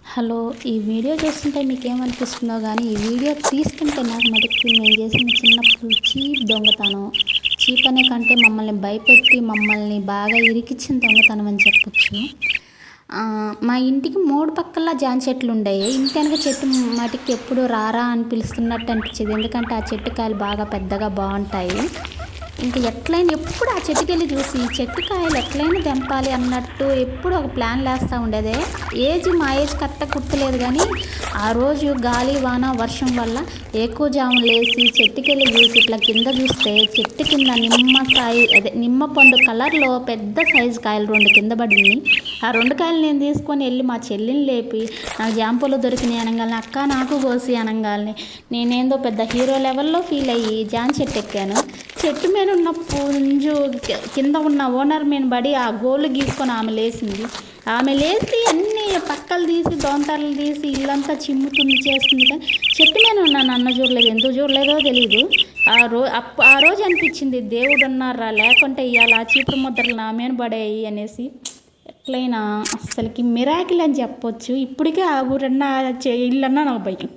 Hello! ఈ video చూస్తుంటే మీకేమనిపిస్తుందో గానీ, ఈ వీడియో తీస్తుంటే నాకు మటుకు మేము చేసిన చిన్నప్పుడు దొంగతనం. చీప్ అనే కంటే మమ్మల్ని భయపెట్టి, మమ్మల్ని బాగా ఇరికిచ్చిన దొంగతనం అని చెప్పొచ్చు. మా ఇంటికి 3 పక్కల జామ చెట్లుండేయి. ఇంటెనక చెట్టు మటుకు ఎప్పుడు రారా అని పిలుస్తున్నట్టు అనిపిచ్చేది. ఎందుకంటే, ఆ చెట్టు కాయలు బాగా పెద్దగా బావుంటాయి. ఇంక ఎట్లైనా ఎప్పుడు ఆ చెట్టుకెళ్ళి చూసి, ఈ చెట్టు కాయలు ఎట్లైనా తెంపాలి అన్నట్టు ఎప్పుడు ఒక ప్లాన్‌లేస్తా ఉండేదే. మా ఏజ్ కరెక్ట్‌గా గుర్తులేదు గానీ, ఆ రోజు గాలి, వాన, వర్షం వల్ల ఏకువజామున లేసి చెట్టుకెళ్ళి చూసి ఇట్లా కింద చూస్తే చెట్టు కింద నిమ్మ పండు కలర్‌లో పెద్ద సైజు కాయలు 2 కింద పడినియి. ఆ 2 కాయలు నేను తీసుకొని ఎళ్ళి మా చెల్లిని లేపి, నాకు జామ పళ్ళు దొరికినాయి అనంగాల్నే, అక్క నాకు కోసి అనంగాల్నే, నేనేందో పెద్ద హీరో లెవెల్‌లో ఫీల్ అయ్యి జామ చెట్టు ఎక్కాను. చెట్టు మీద ఉన్న పుంజు కింద ఉన్న ఓనర్ మీద పడి ఆ గోళ్ళు గీసుకొని ఆమె లేసింది. ఆమె లేసి అన్ని పక్కలు తీసి దొంతరలు తీసి ఇల్లంతా చిమ్ముతుంది చేస్తుంది, కానీ చెట్టు మీద ఉన్న నన్ను చూడలేదు. ఎందుకు చూడలేదో తెలీదు. ఆ రోజు అనిపించింది, దేవుడు ఉన్నారా, లేకుంటే ఇవాళ ఆ చీపురు ముద్రలు నా మీద పడేయి అనేసి. ఎట్లయినా అస్సలకి మిరాకిల్ అని చెప్పొచ్చు. ఇప్పటికే ఆ ఊరన్నా ఇల్లన్నా నాకు భయం.